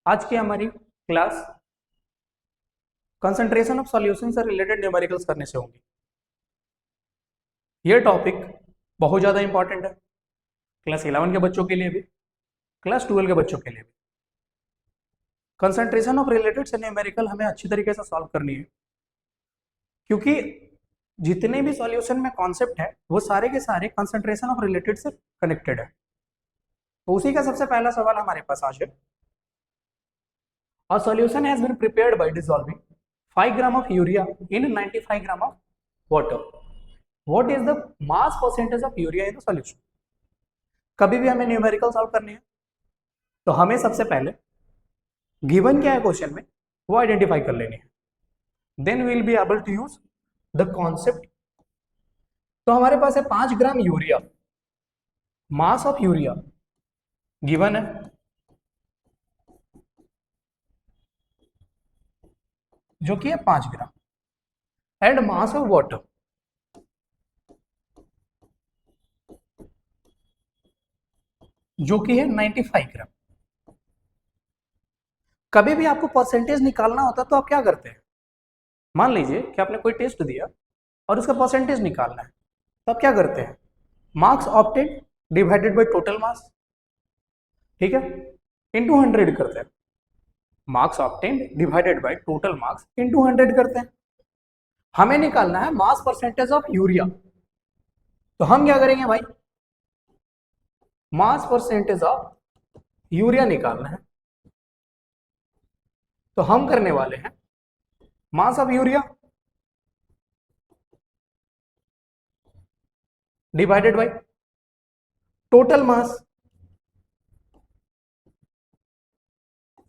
आज की हमारी क्लास कंसंट्रेशन ऑफ सॉल्यूशन से रिलेटेड न्यूमेरिकल्स करने से होंगी। ये टॉपिक बहुत ज़्यादा इंपॉर्टेंट है क्लास 11 के बच्चों के लिए भी, क्लास 12 के बच्चों के लिए भी। कंसंट्रेशन ऑफ रिलेटेड से न्यूमेरिकल हमें अच्छी तरीके से सॉल्व करनी है, क्योंकि जितने भी सॉल्यूशन में कॉन्सेप्ट है वो सारे के सारे कंसंट्रेशन ऑफ रिलेटेड से कनेक्टेड है। तो उसी का सबसे पहला सवाल हमारे पास आज है। A solution has been prepared by dissolving 5 gram of urea in 95 gram of water. What is the mass percentage of urea in the solution? कभी भी हमें न्यूमेरिकल सॉल्व करनी है तो हमें सबसे पहले गिवन क्या है क्वेश्चन में वो आइडेंटिफाई कर लेनी है। Then we will be able to use the concept. तो हमारे पास है 5 gram urea, mass of urea given है, जो कि है 5 gram and mass of water जो कि है 95 ग्राम। कभी भी आपको परसेंटेज निकालना होता तो आप क्या करते हैं? मान लीजिए कि आपने कोई टेस्ट दिया और उसका परसेंटेज निकालना है, तो आप क्या करते हैं? Marks obtain divided by total मास, ठीक है, इनटू 100 करते हैं। Marks obtain divided by total marks into 100 करते हैं। हमें निकालना है मास परसेंटेज ऑफ यूरिया, तो हम क्या करेंगे भाई? मास परसेंटेज ऑफ यूरिया निकालना है, तो हम करने वाले हैं मास of urea divided by total mass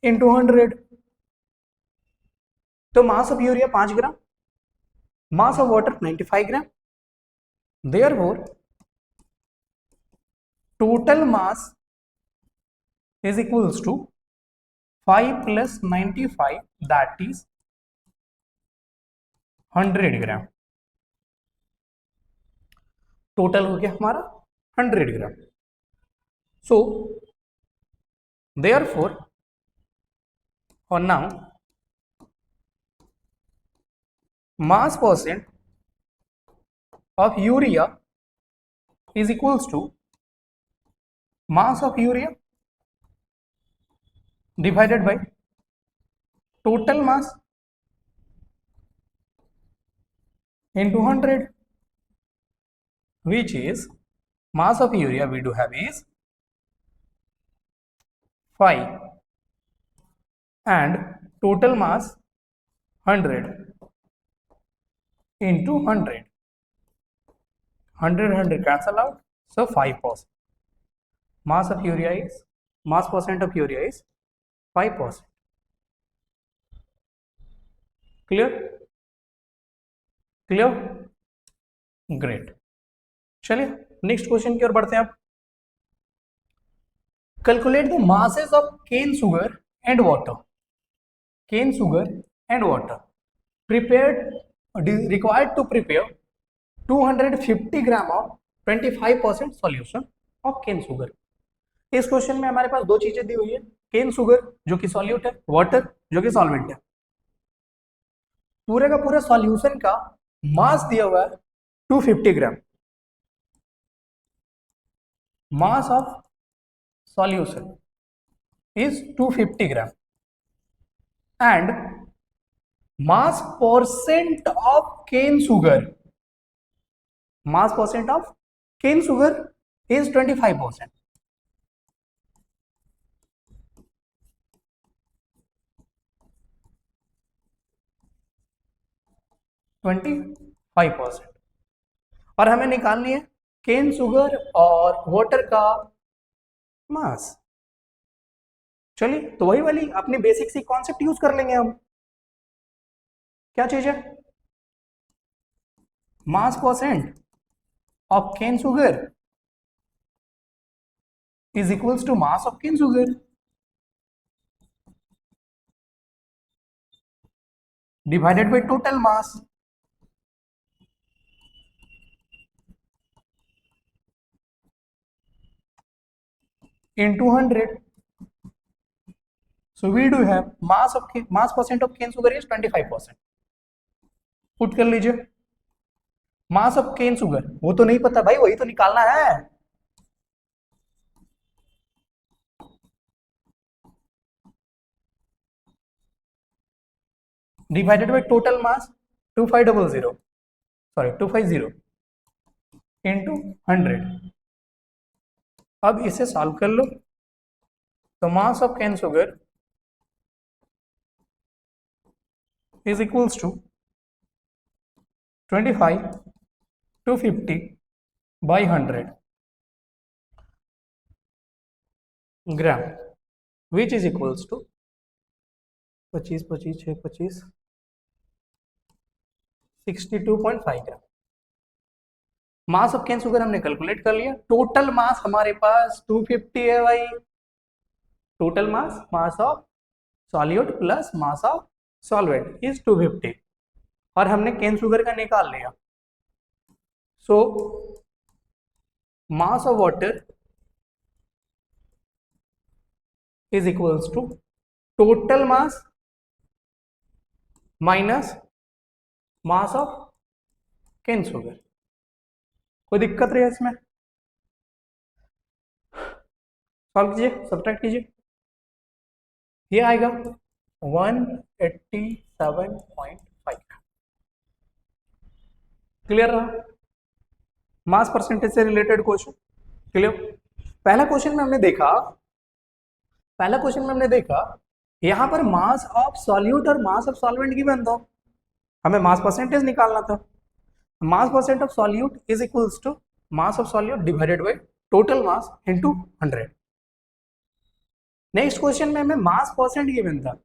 into 100। तो mass of urea 5 gram, mass of water 95 gram, therefore total mass is equals to 5 plus 95, that is 100 gram. Total हो गया हमारा 100 ग्राम। सो therefore और now mass percent of urea is equals to mass of urea divided by total mass into 100, which is mass of urea we do have is 5 and total mass 100 into 100. 100 cancel out, so 5%. Mass of urea is, mass percent of urea is 5%. Clear? Clear? Great. चलिए next question की ओर बढ़ते हैं। आप calculate the masses of cane sugar and water. Cane sugar and water prepared required to prepare 250 gram of 25% solution of cane sugar. इस question में हमारे पास दो चीजें दी हुई है, केन सुगर जो कि सॉल्यूट है, वाटर जो कि सॉल्वेंट है। पूरे का पूरा सॉल्यूशन का मास दिया हुआ है 250 gram. Mass of solution is 250 gram and mass percent of cane sugar, mass percent of cane sugar is 25%. 25%। और हमें निकालनी है केन सुगर और वाटर का मास। चलिए तो वही वाली अपनी बेसिक सी कॉन्सेप्ट यूज कर लेंगे हम। क्या चीज है? Mass percent of cane sugar is equals to mass of cane sugar divided by total mass into 100. So we do have mass percent of cane sugar is 25%। Put कर लीजिए mass of cane sugar, वो तो नहीं पता भाई, वही तो निकालना है। Divided by total mass 2500, sorry 250 into 100। अब इसे सॉल्व कर लो। तो mass of cane sugar is equals to 25 250 by 100 gram, which is equals to 25 25 6 25 62.5 gram. Mass of cane sugar हमने कैलकुलेट कर लिया। टोटल मास हमारे पास 250 है भाई। Total mass, mass of solute plus mass of solvent is 250, और हमने cane sugar का निकाल लिया। So mass of water is equals to total mass minus mass of cane sugar. कोई दिक्कत रही है इसमें? सॉल्व कीजिए, सब्ट्रैक्ट कीजिए। ये आएगा 187.5। क्लियर रहा? मास परसेंटेज से रिलेटेड क्वेश्चन क्लियर। पहला क्वेश्चन में हमने देखा यहां पर मास ऑफ सॉल्यूट और मास ऑफ सॉल्वेंट गिवन था, हमें मास परसेंटेज निकालना था। Mass percent of solute is equals to mass of solute divided by total mass into 100। Next question में हमें मास परसेंट गिवन था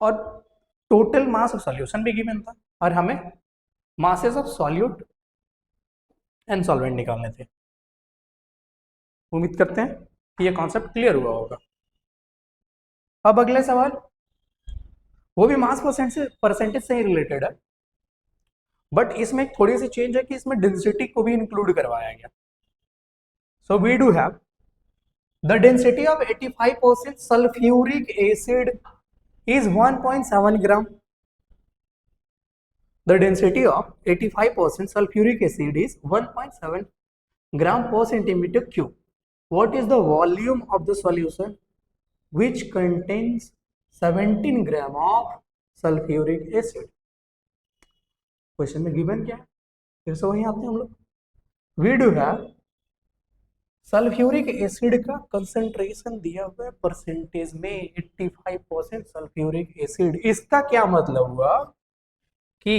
और टोटल मास ऑफ सॉल्यूशन भी गिवन था, और हमें masses of solute and solvent निकालने थे। उम्मीद करते हैं कि ये कॉन्सेप्ट क्लियर हुआ होगा। अब अगले सवाल, वो भी मास परसेंटेज से ही रिलेटेड है, बट इसमें एक थोड़ी सी चेंज है कि इसमें डेंसिटी को भी इंक्लूड करवाया गया। So we do have the density of 85% sulphuric acid is 1.7 gram. The density of 85% sulfuric acid is 1.7 gram per centimeter cube. What is the volume of the solution which contains 17 gram of sulfuric acid? Question में given क्या है, फिर से वहीं आते हैं हम लोग। We do have sulphuric acid का कंसंट्रेशन दिया हुआ है परसेंटेज में 85% सल्फ्यूरिक एसिड। इसका क्या मतलब हुआ कि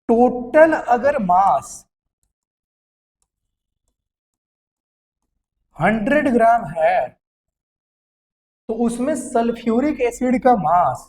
टोटल अगर मास 100 ग्राम है तो उसमें सल्फ्यूरिक एसिड का मास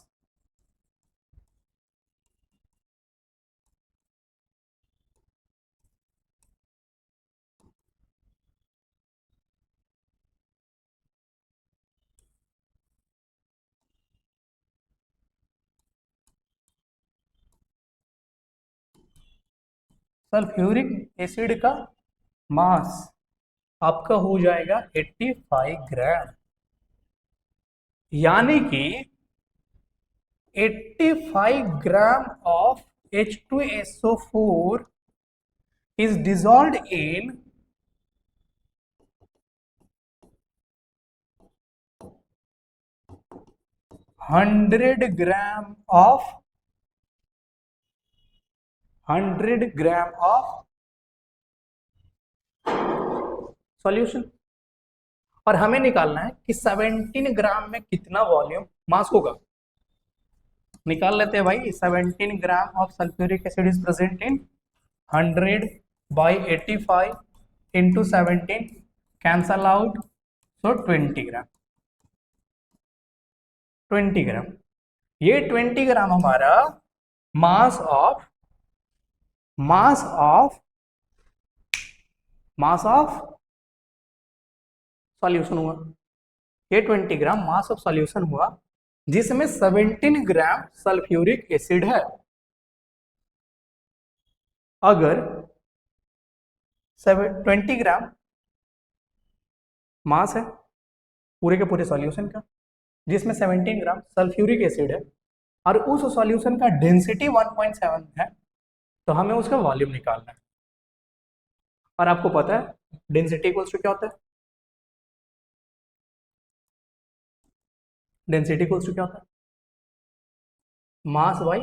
सल्फ्यूरिक एसिड का मास आपका हो जाएगा 85 ग्राम, यानी कि 85 gram of H2SO4 is dissolved in 100 gram of solution. और हमें निकालना है कि 17 ग्राम में कितना वॉल्यूम मास होगा। निकाल लेते हैं भाई। 17 gram of sulphuric acid is present in 100 by 85 into 17, cancel out, so 20 gram. 20 gram, ये 20 ग्राम हमारा मास ऑफ सॉल्यूशन हुआ। ये 20 ग्राम मास ऑफ सॉल्यूशन हुआ जिसमें 17 ग्राम सल्फ्यूरिक एसिड है। अगर 20 ग्राम मास है पूरे के पूरे सॉल्यूशन का, जिसमें 17 ग्राम सल्फ्यूरिक एसिड है और उस सॉल्यूशन का डेंसिटी 1.7 है, तो हमें उसका वॉल्यूम निकालना है। और आपको पता है डेंसिटी इक्वल्स टू क्या होता है? डेंसिटी इक्वल्स टू क्या होता है? मास बाई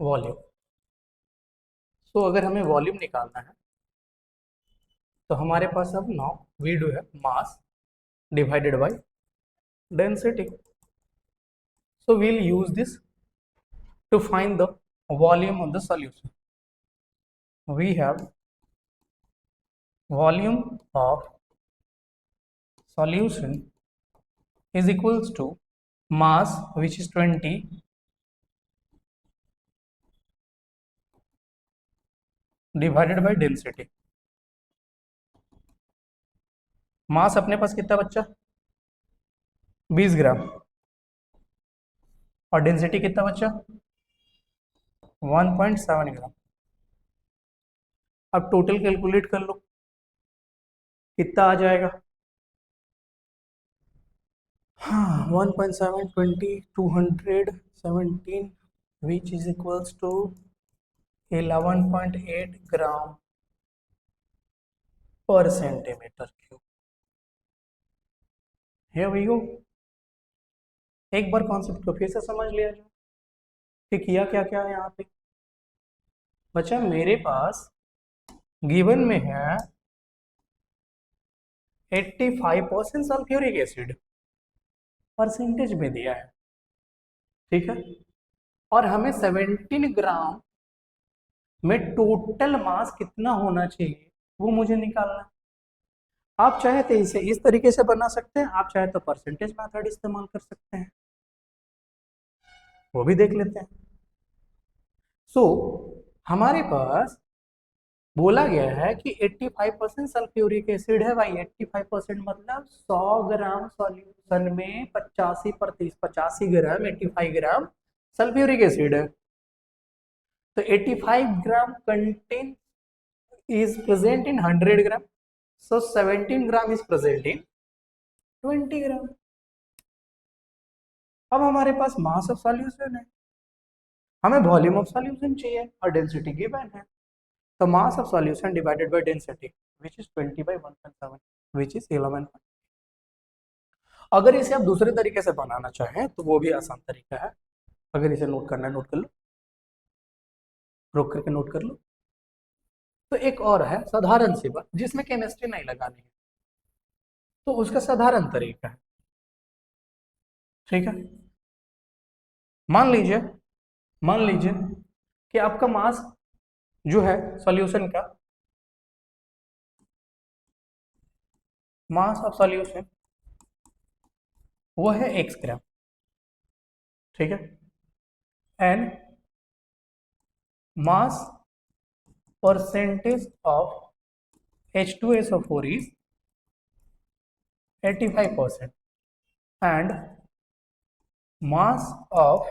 वॉल्यूम। तो अगर हमें वॉल्यूम निकालना है तो हमारे पास अब नाउ वी डू है mass divided by density. So we'll use this to find the volume of the solution. We have volume of solution is equals to mass, which is 20, divided by density. मास अपने पास कितना बच्चा? 20 ग्राम। और density कितना बच्चा? 1.7 ग्राम। अब total calculate कर लो, कितना आ जाएगा? हाँ, 1.7 20 217 which is equals to 11.8 gram per centimetre cube. है वही हो। एक बार कॉन्सेप्ट को फिर से समझ लिया जाए कि किया क्या क्या है यहाँ पे। बच्चा मेरे पास गिवन में है 85% सल्फ्यूरिक एसिड, परसेंटेज में दिया है, ठीक है। और हमें 17 ग्राम में टोटल मास कितना होना चाहिए वो मुझे निकालना है। आप चाहे तो इसे इस तरीके से बना सकते हैं, आप चाहे तो परसेंटेज मेथड इस्तेमाल कर सकते हैं, वो भी देख लेते हैं। सो हमारे पास बोला गया है कि 85% सल्फ्यूरिक एसिड है भाई। 85% मतलब 100 ग्राम सॉल्यूशन में 85 ग्राम 85 ग्राम सल्फ्यूरिक एसिड है। तो 85 gram content is present in 100 gram, so 17 gram is present in 20 gram. अब हमारे पास मास ऑफ सॉल्यूशन है, हमें वॉल्यूम ऑफ सॉल्यूशन चाहिए और डेंसिटी गिवन है। तो mass of solution divided by density which is 20 by 1.7 which is 11। अगर इसे आप दूसरे तरीके से बनाना चाहें तो वो भी आसान तरीका है। अगर इसे नोट करना है नोट कर लो, रोक करके नोट कर लो। तो एक और है साधारण सी बात जिसमें केमिस्ट्री नहीं लगानी है, तो उसका साधारण तरीका है, ठीक है। मान लीजिए कि आपका मास जो है सॉल्यूशन का, मास ऑफ सॉल्यूशन वो है x ग्राम, ठीक है। And mass percentage of H2SO4 is 85% and mass of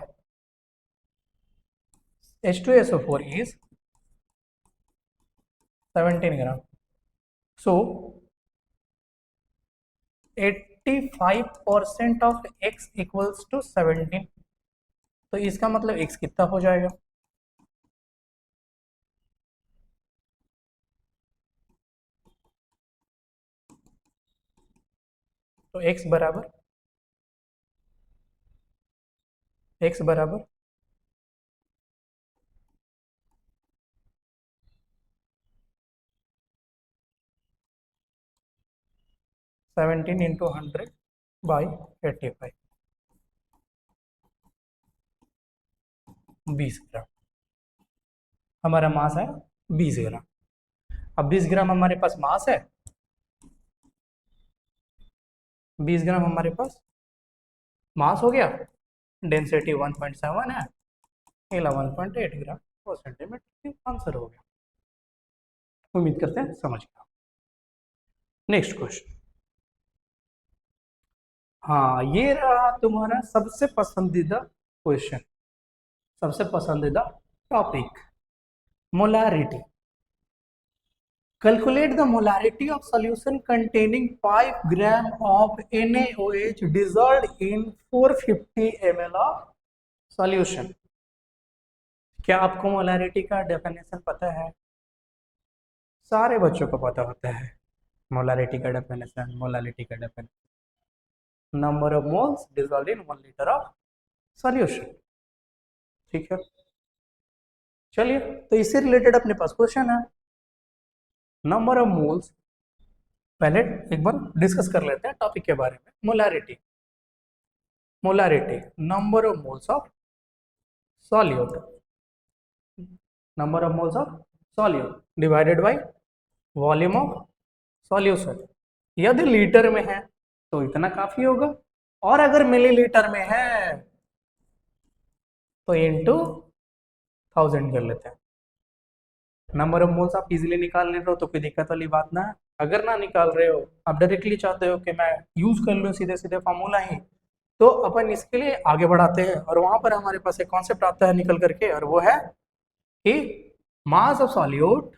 H2SO4 is 17 gram. So 85% of x equals to 17। तो इसका मतलब x कितना हो जाएगा? तो x बराबर 17 into 100 by 85, 20 ग्राम हमारा मास है। 20 ग्राम। अब 20 ग्राम हमारे पास मास है, 20 ग्राम हमारे पास मास हो गया, डेंसिटी 1.7 है, 11.8 ग्राम पर सेंटीमीटर, आंसर हो गया। उम्मीद करते हैं समझ गया। Next question. हाँ, ये रहा तुम्हारा सबसे पसंदीदा क्वेश्चन, सबसे पसंदीदा topic, molarity. Calculate the molarity of solution containing 5 gram of NaOH dissolved in 450 ml of solution. क्या आपको मोलारिटी का डेफिनेशन पता है? सारे बच्चों को पता होता है मोलारिटी का definition. Number of moles dissolved in 1 litre of solution. ठीक है, चलिए तो इससे रिलेटेड अपने पास क्वेश्चन है। नंबर ऑफ मोल्स, पहले एक बार डिस्कस कर लेते हैं टॉपिक के बारे में। Molarity number of moles of solute, number of moles of solute divided by volume of solution. यदि लीटर में है तो इतना काफी होगा, और अगर मिलीलीटर में है तो इनटू 1000 कर लेते हैं। नंबर ऑफ मोल्स आप इजीली निकाल ले रहे हो तो कोई दिक्कत वाली बात ना है। अगर ना निकाल रहे हो, आप डायरेक्टली चाहते हो कि मैं यूज कर लूँ सीधे सीधे फार्मूला ही, तो अपन इसके लिए आगे बढ़ाते हैं और वहां पर हमारे पास एक कॉन्सेप्ट आता है निकल करके, और वो है कि मास of solute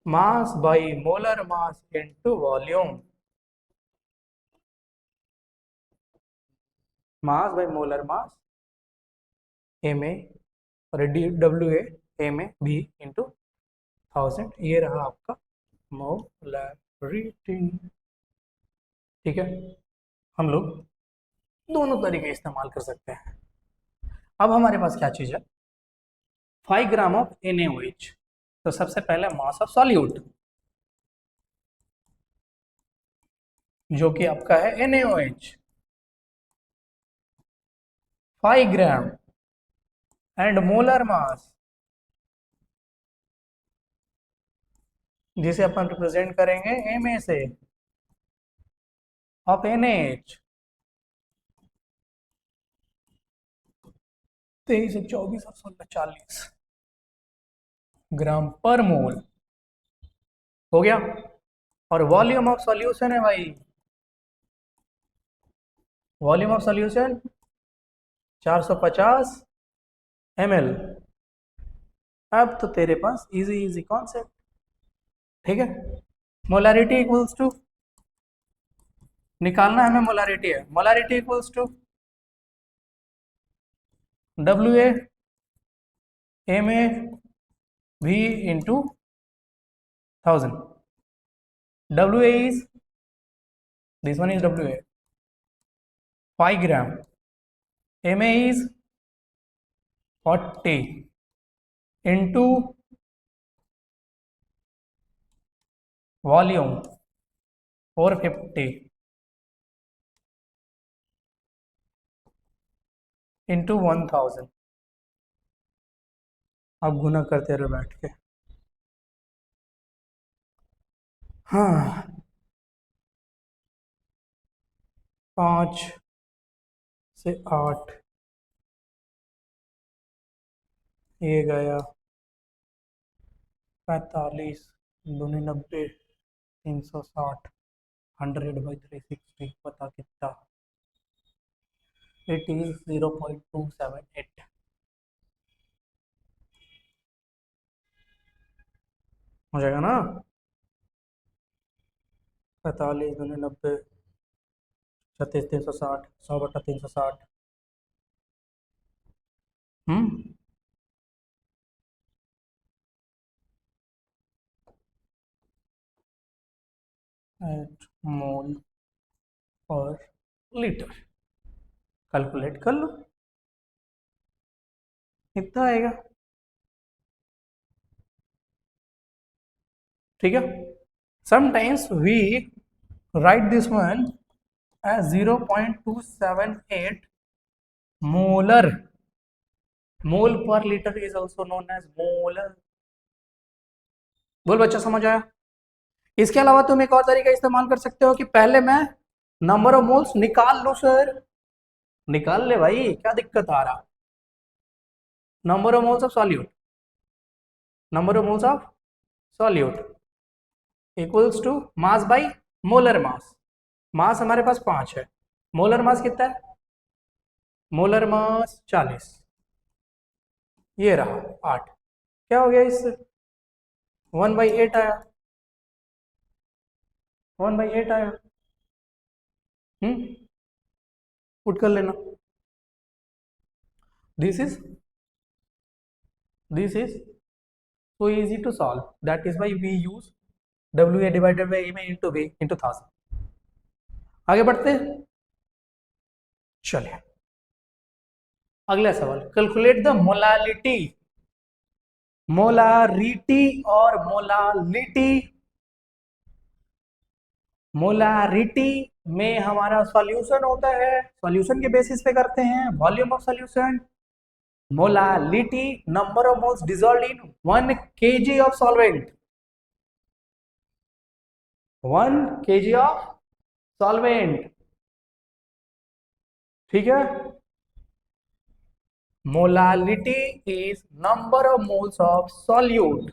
mass by molar mass into volume, mass by molar mass Ma और WA Ma B इंटू 1000। ये रहा आपका मोलरिटी। ठीक है, हम लोग दोनों तरीके इस्तेमाल कर सकते हैं। अब हमारे पास क्या चीज है? 5 ग्राम ऑफ NaOH। तो सबसे पहले मास ऑफ सॉल्यूट जो कि आपका है NaOH 5 gram and molar mass जिसे अपन रिप्रेजेंट करेंगे Ma से ऑफ NaH 23, 24 और 16, 40 ग्राम पर मोल हो गया। और वॉल्यूम ऑफ सॉल्यूशन है भाई, वॉल्यूम ऑफ सॉल्यूशन 450 ml। अब तो तेरे पास इजी कॉन्सेप्ट। ठीक है, मोलारिटी इक्वल्स टू, निकालना हमें मोलारिटी है, molarity equals to WA Ma V into 1000। WA is, this one is WA 5 gram, Ma is 40 into volume 450 into 1000। अब गुना करते रहो बैठ के। हाँ, 5 से 8 ये गया 45 दूनी 90 360 100/360 पता कितना? It is 0.278। हो जाएगा ना? 45 दूनी 90 36 360 100/360। एट मोल पर लीटर कैलकुलेट कर लो, इतना आएगा। ठीक है, sometimes we write this one as 0.278 molar, mole per litre is also known as molar. बोल बच्चा, समझ आया? इसके अलावा तुम एक और तरीका इस्तेमाल कर सकते हो कि पहले मैं नंबर ऑफ मोल्स निकाल लो। सर निकाल ले भाई, क्या दिक्कत आ रहा? Number of moles of solute, number of moles of solute equals to mass by molar mass. Mass हमारे पास 5 है, मोलर मास कितना है? मोलर मास 40, ये रहा 8। क्या हो गया इससे? 1/8 आया, 1/8 आया। पुट कर लेना। This is so easy to solve, that is why we use WA divided by M into B into 1000। आगे बढ़ते हैं, चलिए अगला सवाल। कैलकुलेट द मोलालिटी, मोलारिटी और मोलालिटी। मोलारिटी में हमारा सॉल्यूशन होता है, सॉल्यूशन के बेसिस पे करते हैं, volume of solution. Molality, number of moles dissolved in 1 kg of solvent, 1 kg of solvent, ठीक है। Molality is number of moles of solute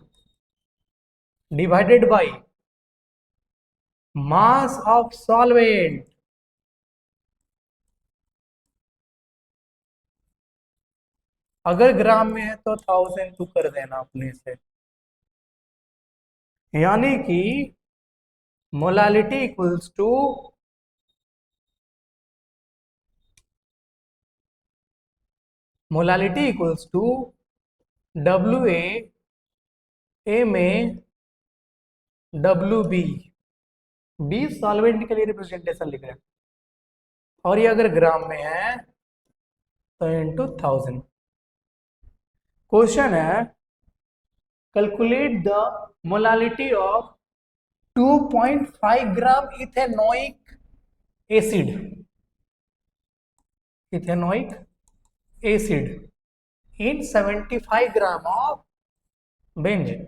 divided by mass of solvent. अगर ग्राम में है तो 1000 टू कर देना अपने से, यानी कि molality equals to WA/MA/WB। B solvent के लिए रिप्रेजेंटेशन लिख रहे हैं, और ये अगर ग्राम में है तो इंटू 1000। क्वेश्चन है calculate the molality of 2.5 gram ethanoic acid, ethanoic acid in 75 gram of benzene.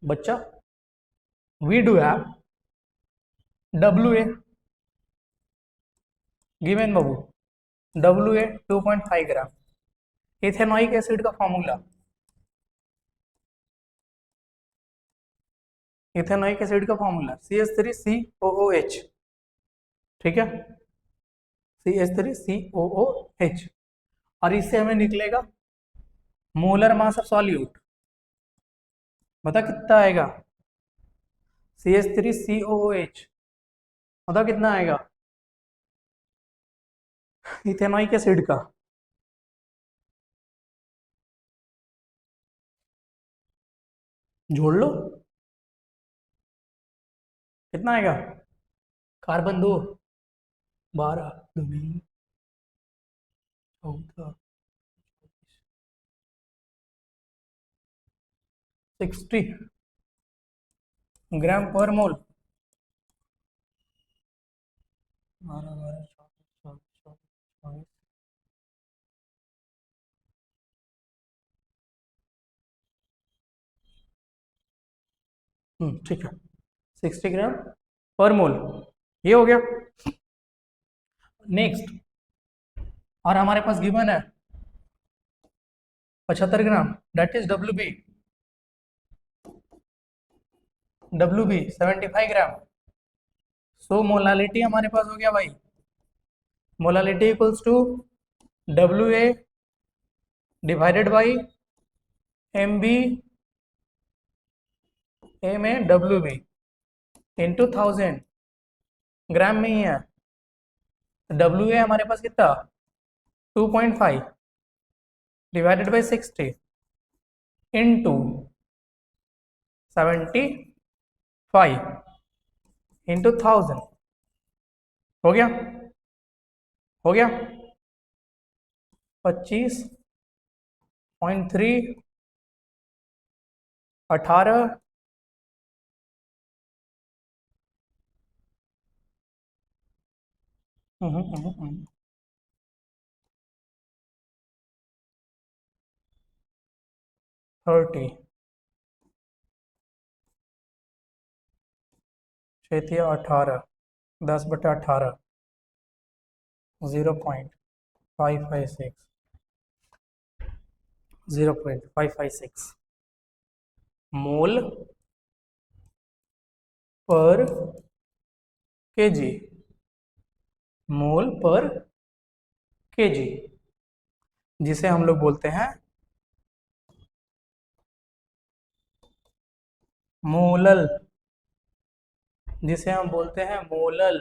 बच्चा we do have WA given Babu, WA 2.5 gram. Ethanoic acid का फॉर्मूला, इथेनोइक एसिड का फॉर्मूला CH3COOH, ठीक है, CH3COOH। और इससे हमें निकलेगा मोलर मास ऑफ सॉल्यूट, बता कितना आएगा? CH3COOH बता कितना आएगा इथेनोइक एसिड का? जोड़ लो, कितना आएगा? कार्बन 2 12 2 14 60 ग्राम पर मोल। 12 12 24 24 ठीक है, 60 ग्राम पर मोल, ये हो गया। नेक्स्ट, और हमारे पास गिवन है 75 gram, that is WB 75 gram. So molality हमारे पास हो गया भाई, molality equals to WA divided by MB MAWB into 1000। Gram में ही है, WA हमारे पास कितना 2.5 डिवाइडेड बाई 60 इंटू 75 इंटू 1000। हो गया, हो गया 25.3 18 30 छेतिया 18 10/18 0.556 0.556 मोल पर केजी, मोल पर kg, जिसे हम लोग बोलते हैं मोलल, जिसे हम बोलते हैं मोलल।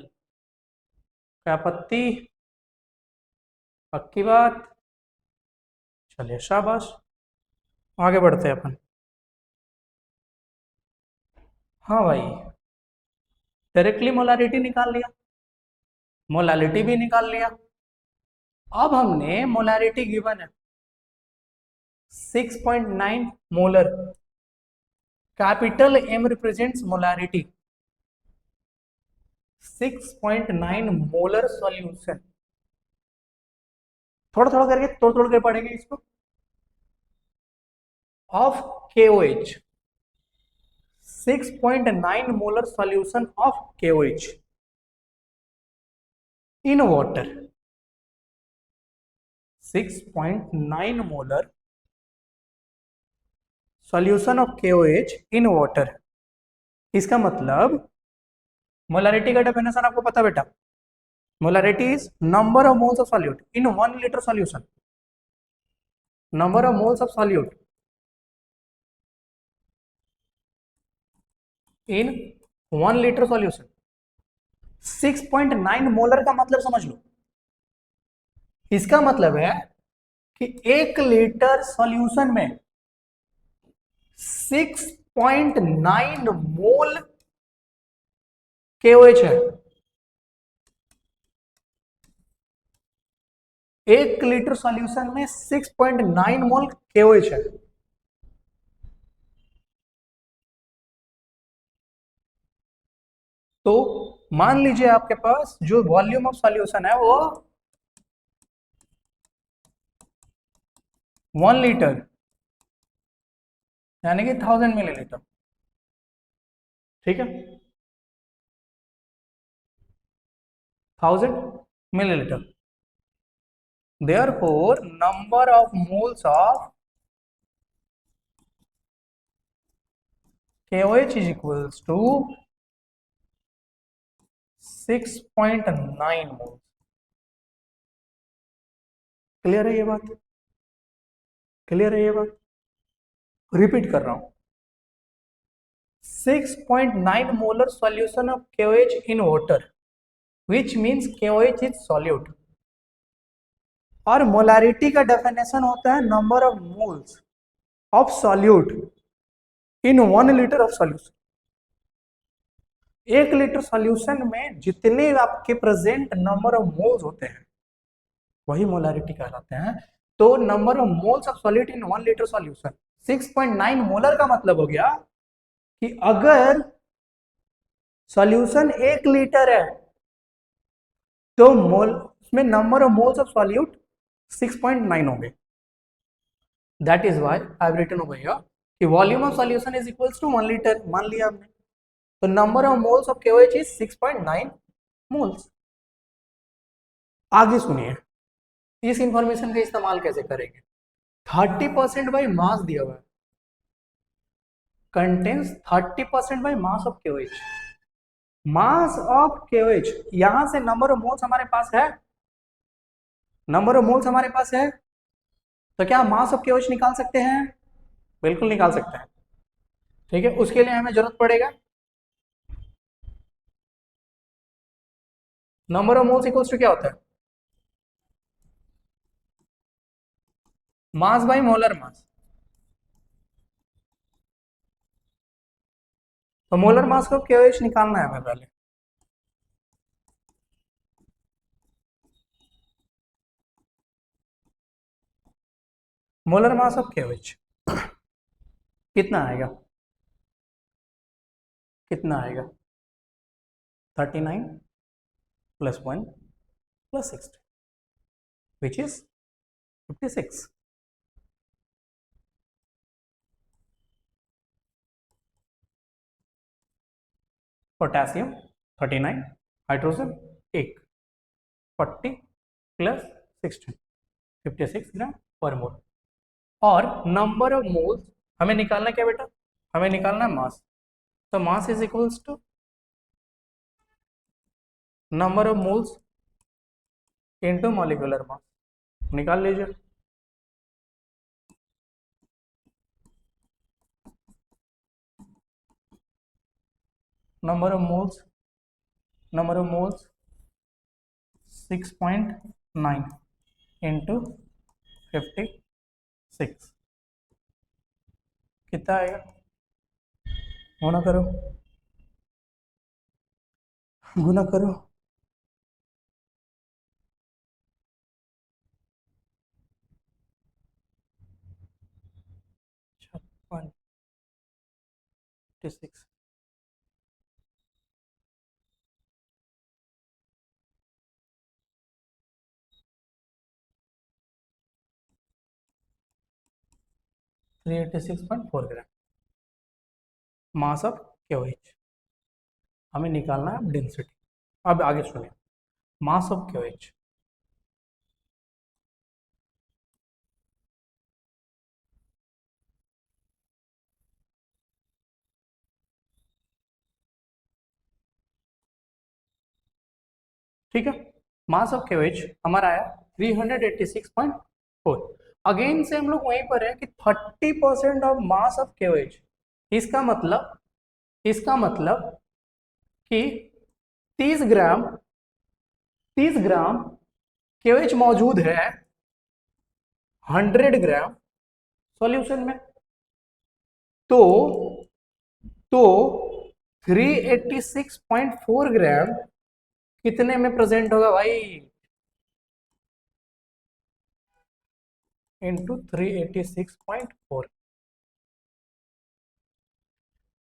क्या पत्ती? पक्की बात। चलिए शाबाश, आगे बढ़ते हैं अपन। हाँ भाई, डायरेक्टली मोलारिटी निकाल लिया, मोलालिटी भी निकाल लिया। अब हमने मोलारिटी गिवन है 6.9 molar, capital M represents molarity. 6.9 molar solution, थोड़ा थोड़ा करके तोड़ तोड़ के पढ़ेंगे इसको, of KOH। 6.9 molar solution of KOH in water। 6.9 molar solution of KOH in water. इसका मतलब मोलारिटी का डेफिनेशन आपको पता बेटा, molarity is number of moles of solute in 1 litre solution, number of moles of solute in 1 litre solution. 6.9 molar का मतलब समझ लो, इसका मतलब है कि 1 लीटर सॉल्यूशन में 6.9 मोल KOH है। 1 लीटर सॉल्यूशन में 6.9 मोल KOH है। तो मान लीजिए आपके पास जो वॉल्यूम ऑफ सॉल्यूशन है वो 1 लीटर, यानी कि 1000 मिलीलीटर। ठीक है, 1000 millilitre. Therefore, number of moles of KOH is equals to 6.9 moles। Clear है ये बात? क्लियर है ये बात? रिपीट कर रहा हूं, 6.9 molar solution of KOH in water, which means KOH is solute। और मोलारिटी का डेफिनेशन होता है number of moles of solute in 1 litre of solution. 1 litre solution में जितने आपके प्रेजेंट नंबर ऑफ मोल्स होते हैं वही मोलारिटी कहलाते हैं। तो number of moles of solute in 1 litre solution, 6.9 molar का मतलब हो गया कि अगर सॉल्यूशन 1 लीटर है तो मोल उसमें number of moles of solute 6.9 होंगे। That is why I have written over here कि volume of solution is equals to 1 litre, मान लिया हमने। तो number of moles of KOH is 6.9 moles. आगे सुनिए, इस इंफॉर्मेशन का इस्तेमाल कैसे करेंगे। 30% बाई मास दिया हुआ है, contains 30% by mass of KOH। Mass of KOH, यहां से नंबर ऑफ मोल्स हमारे पास है, नंबर ऑफ मोल्स हमारे पास है, तो क्या मास ऑफ KOH निकाल सकते हैं? बिल्कुल निकाल सकते हैं। ठीक है, उसके लिए हमें जरूरत पड़ेगा number of moles equals to क्या होता है, मास बाई मोलर मास। तो मोलर मास को KOH निकालना है हमें पहले। मोलर मास ऑफ KOH कितना आएगा, कितना आएगा? 39 plus 1 plus 60 which is 56। Potassium 39, hydrogen 1, 40 plus 16, 56 ग्राम पर मोल। और नंबर ऑफ मोल्स हमें निकालना क्या बेटा, हमें निकालना मास। तो mass is equals to number of moles into molecular mass. निकाल लीजिए। नंबर ऑफ मोल्स 6.9 इंटू 56 कितना आएगा? गुना करो, गुना करो। 56 386.4 ग्राम मास ऑफ क्यूएच। हमें निकालना है डेंसिटी। अब आगे सुनिए, मास ऑफ क्यूएच। ठीक है, मास ऑफ क्यूएच हमारा आया 386.4। अगेन से हम लोग वहीं पर है कि 30% ऑफ मास ऑफ क्यूएच। इसका मतलब कि 30 ग्राम केवेच मौजूद है 100 ग्राम सॉल्यूशन में। तो 386.4 ग्राम कितने में प्रेजेंट होगा भाई? इंटू 386.4,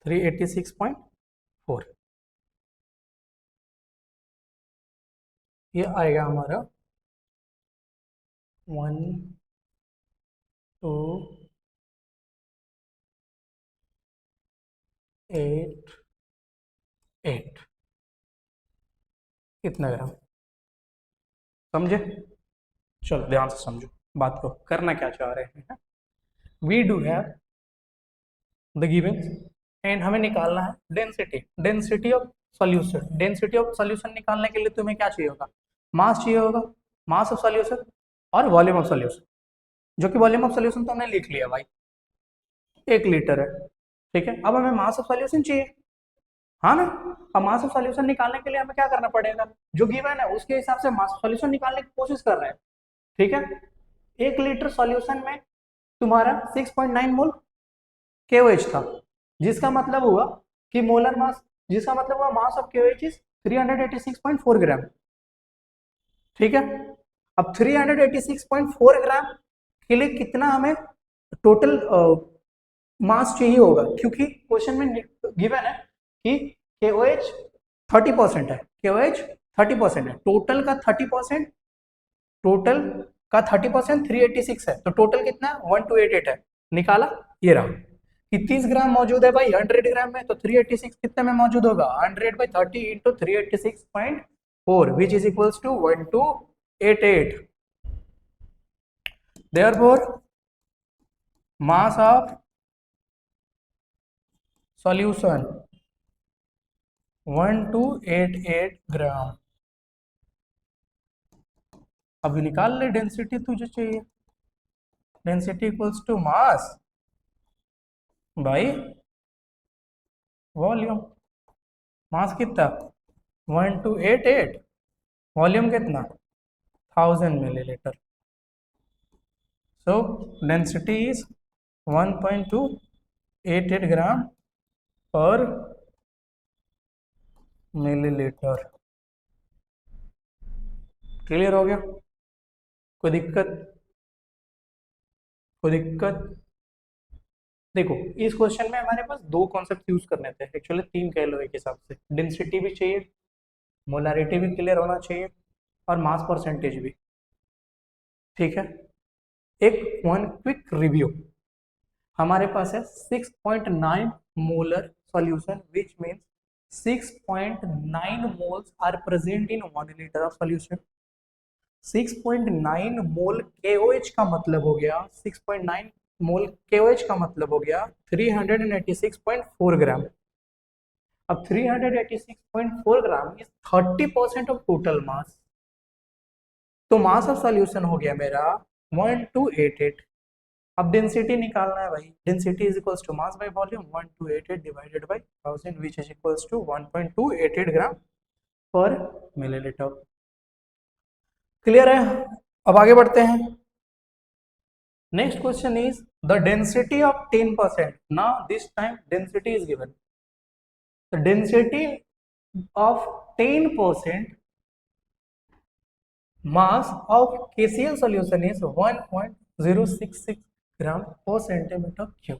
386.4 ये आएगा हमारा 1 2 8 8 कितना ग्राम? समझे? चलो ध्यान से समझो बात को, करना क्या चाह रहे हैं। We do have the given and हमें निकालना है density of solution. Density of solution निकालने के लिए तुम्हें क्या चाहिए होगा? मास चाहिए होगा, मास ऑफ सॉल्यूशन और वॉल्यूम ऑफ सॉल्यूशन, जो कि वॉल्यूम ऑफ सॉल्यूशन तो हमने लिख लिया भाई, 1 लीटर है। ठीक है, अब हमें मास ऑफ सॉल्यूशन चाहिए, हाँ ना। अब मास ऑफ सॉल्यूशन निकालने के लिए हमें क्या करना पड़ेगा? जो गिवन है उसके हिसाब से मास ऑफ सॉल्यूशन निकालने की कोशिश कर रहे हैं। ठीक है, 1 लीटर सॉल्यूशन में तुम्हारा 6.9 मोल केओएच था, जिसका मतलब हुआ कि मोलर मास, जिसका मतलब हुआ मास ऑफ केओएच इज 386.4 ग्राम। ठीक है, अब 386.4 ग्राम के लिए कितना हमें टोटल मास चाहिए होगा? क्योंकि क्वेश्चन में गिवन है कि केओएच 30% है, केओएच 30% है, टोटल का 30% 386 है, तो टोटल कितना 1288 है। निकाला, ये रहा कि 30 ग्राम मौजूद है भाई 100 ग्राम में, तो 386 कितने में मौजूद होगा? 100/30 into 386.4 which is equals to 1288। Therefore mass of solution 1288 gram. अभी निकाल ले डेंसिटी तुझे चाहिए, density equals to mass by volume. Mass कितना 1288, वॉल्यूम कितना 1000 millilitre. So density is 1.288 gram per millilitre. Clear हो गया? कोई दिक्कत? कोई दिक्कत? देखो, इस क्वेश्चन में हमारे पास दो कॉन्सेप्ट यूज करने थे, एक्चुअली तीन कह लो एक हिसाब से। डेंसिटी भी चाहिए, मोलारिटी भी क्लियर होना चाहिए, और मास परसेंटेज भी। ठीक है, एक वन क्विक रिव्यू। हमारे पास है 6.9 molar solution, which means 6.9 moles are present in 1 litre of solution. 6.9 mole KOH का मतलब हो गया, 6.9 मोल KOH का मतलब हो गया 386.4 ग्राम। अब 386.4 gram is 30% of total mass. तो मास ऑफ सॉल्यूशन हो गया मेरा 1288। अब डेंसिटी निकालना है भाई, density is equals to mass by volume 1288 divided by 1000 which is equals to 1.288 gram per millilitre. Clear है? अब आगे बढ़ते हैं। Next question is the density of 10%। Now this time density is given. The density of 10% mass of KCl solution is 1.066 gram per centimetre cube.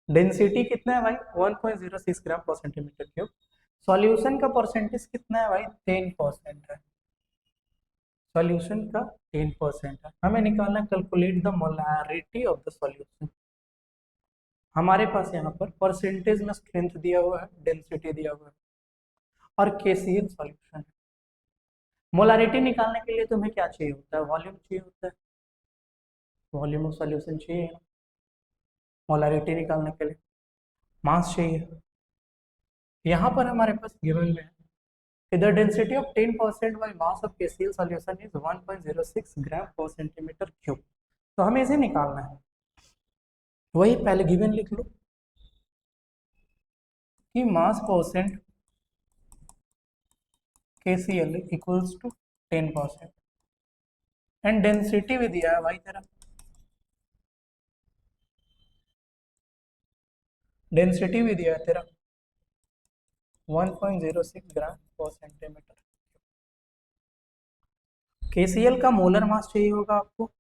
Density कितना है भाई? 1.06 ग्राम per centimetre cube. Solution का percentage कितना है भाई? 10% है। सॉल्यूशन का 10% है। हमें निकालना है calculate the molarity of the solution. हमारे पास यहाँ पर परसेंटेज में स्ट्रेंथ दिया हुआ है, डेंसिटी दिया हुआ है और KCl सॉल्यूशन है। मोलारिटी निकालने के लिए तुम्हें क्या चाहिए होता है? वॉल्यूम चाहिए होता है, वॉल्यूम ऑफ सॉल्यूशन चाहिए। मोलारिटी निकालने के लिए मास चाहिए। यहाँ पर हमारे पास गिवन में है the density of 10% by mass of KCl solution is 1.06 gram per centimetre cube. तो हमें इसे निकालना है। वही पहले गिवन लिख लो कि mass percent KCl equals to 10% and density भी दिया है भाई तेरा। डेंसिटी भी दिया है तेरा 1.06 ग्राम पर सेंटीमीटर। KCl का मोलर मास चाहिए होगा आपको।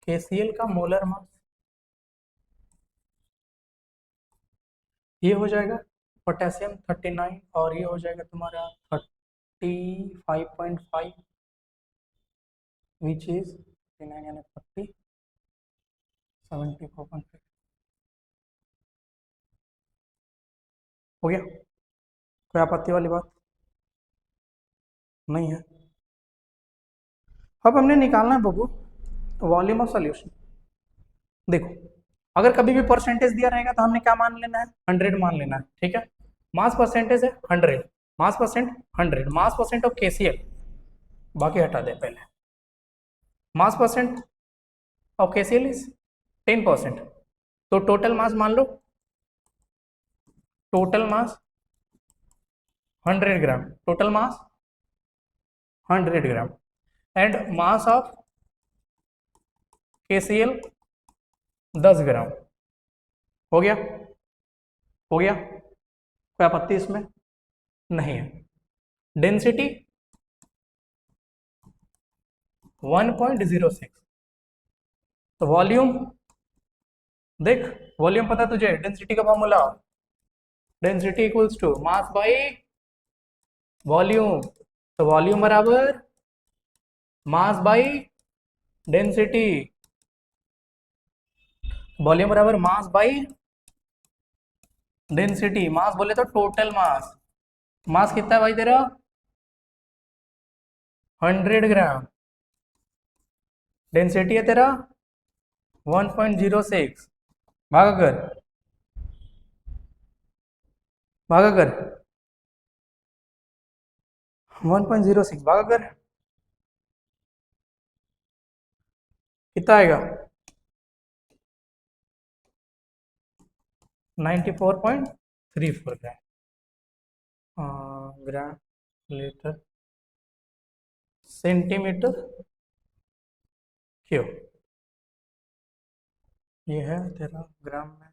KCl का मोलर मास ये हो जाएगा पोटेशियम 39 और ये हो जाएगा तुम्हारा 35.5 विच इज 39 यानी 40 74.5 हो गया। कोई आपत्ति वाली बात नहीं है। अब हमने निकालना है बबू वॉल्यूम ऑफ सॉल्यूशन। देखो अगर कभी भी परसेंटेज दिया रहेगा तो हमने क्या मान लेना है? 100 मान लेना है, ठीक है। मास परसेंटेज है 100, mass percent 100, mass percent of KCl बाकी हटा दे पहले। Mass percent of KCl is 10%, तो टोटल मास मान लो, total mass 100 gram, total mass 100 gram and mass of KCl 10 gram. हो गया? हो गया? कोई आपत्ति इसमें नहीं है। डेंसिटी 1.06, तो वॉल्यूम देख, वॉल्यूम पता तुझे, डेंसिटी का formula density equals to mass by volume. तो वॉल्यूम बराबर मास बाई डेंसिटी, वॉल्यूम बराबर मास बाई डेंसिटी। मास बोले तो टोटल मास, मास कितना है भाई तेरा? 100 ग्राम। डेंसिटी है तेरा 1.06, भागा कर, भागा कर 1.06 भागा कर कितना आएगा? 94.34 ग्राम लीटर सेंटीमीटर क्यूब। ये है तेरा ग्राम में,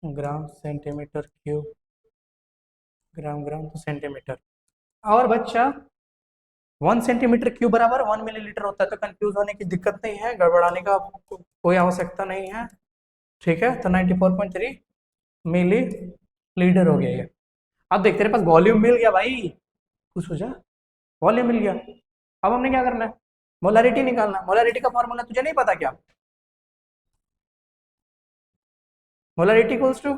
ग्राम सेंटीमीटर क्यूब, ग्राम ग्राम तो सेंटीमीटर। और बच्चा 1 सेंटीमीटर क्यूब बराबर 1 मिलीलीटर होता है, तो कंफ्यूज होने की दिक्कत नहीं है, गड़बड़ाने का कोई आवश्यकता नहीं है, ठीक है। तो 94.3 मिली लीटर हो गया ये। अब देख तेरे पास वॉल्यूम मिल गया भाई, खुश हो जा, वॉल्यूम मिल गया। अब हमने क्या करना है? मोलारिटी निकालना। मोलारिटी का फॉर्मूला तुझे नहीं पता क्या? Molarity equals to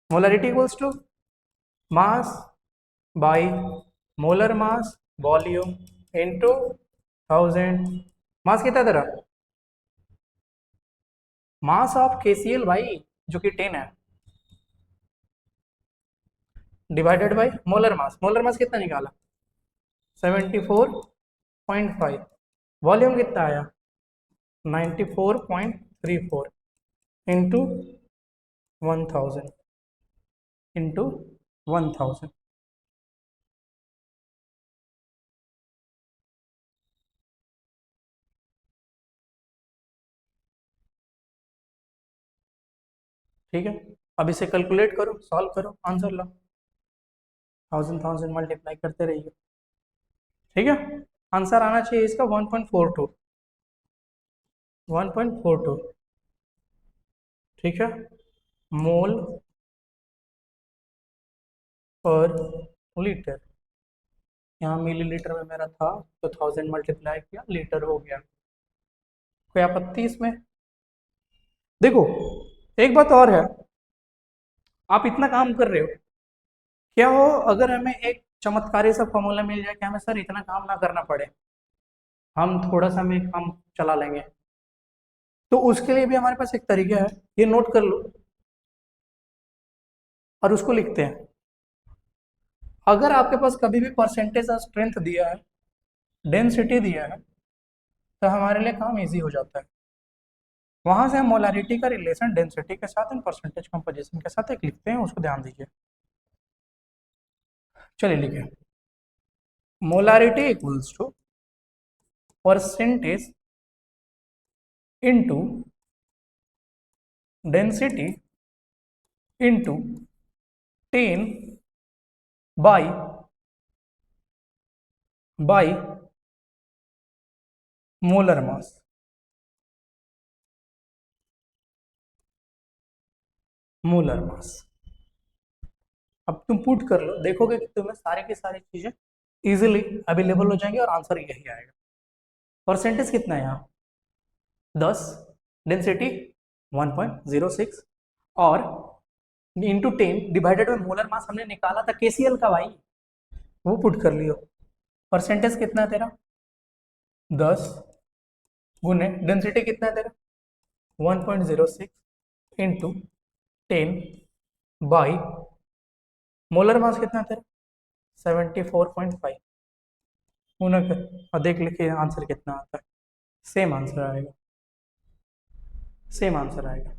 molarity equals to mass by molar mass volume into 1000। Mass कितना तेरा? मास ऑफ KCl भाई जो कि 10 है, डिवाइडेड बाय मोलर मास कितना निकाला 74.5, वॉल्यूम कितना आया 94.34 इंटू 1000 इंटू 1000। ठीक है, अब इसे कैलकुलेट करो, सॉल्व करो, आंसर लो, 1000 मल्टीप्लाई करते रहिए। ठीक है, आंसर आना चाहिए इसका 1.42, 1.42। ठीक है, मोल पर लीटर, यहाँ मिलीलीटर में मेरा था तो 1000 मल्टीप्लाई किया, लीटर हो गया। कोई आपत्ति इसमें? देखो एक बात और है, आप इतना काम कर रहे हो, क्या हो अगर हमें एक चमत्कारी सा फॉर्मूला मिल जाए कि हमें सर इतना काम ना करना पड़े, हम थोड़ा सा में काम चला लेंगे, तो उसके लिए भी हमारे पास एक तरीका है, ये नोट कर लो और उसको लिखते हैं। अगर आपके पास कभी भी परसेंटेज ऑफ स्ट्रेंथ दिया है, डेंसिटी दिया है, तो हमारे लिए काम इजी हो जाता है। वहां से हम मोलारिटी का रिलेशन डेंसिटी के साथ एंड परसेंटेज कंपोजिशन के साथ एक लिखते हैं, उसको ध्यान दीजिए। चलिए लिखिए, molarity equals to percentage into density into 10 by molar mass. Molar mass, अब तुम पुट कर लो, देखोगे कि तुम्हें सारी की सारी चीजें इजीली अवेलेबल हो जाएंगी और आंसर यही आएगा। परसेंटेज कितना है यहाँ 10, डेंसिटी 1.06 और इंटू 10 डिवाइडेड बाई मोलर मास हमने निकाला था केसीएल का भाई, वो पुट कर लियो। परसेंटेज कितना है तेरा 10 गुने डेंसिटी कितना है तेरा 1.06 इंटू 10 बाई मोलर मास कितना है तेरा 74.5 गुना कर और देख लिखिए आंसर कितना आता है। सेम आंसर आएगा, सेम आंसर आएगा।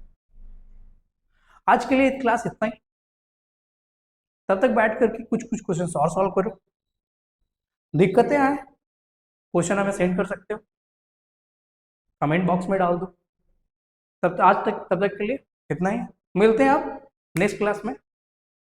आज के लिए क्लास इतना ही, तब तक बैठ करके कुछ कुछ क्वेश्चन और सॉल्व करो, दिक्कतें आए क्वेश्चन हमें सेंड कर सकते हो, कमेंट बॉक्स में डाल दो। तब आज तक, तब तक के लिए इतना ही, मिलते हैं आप नेक्स्ट क्लास में।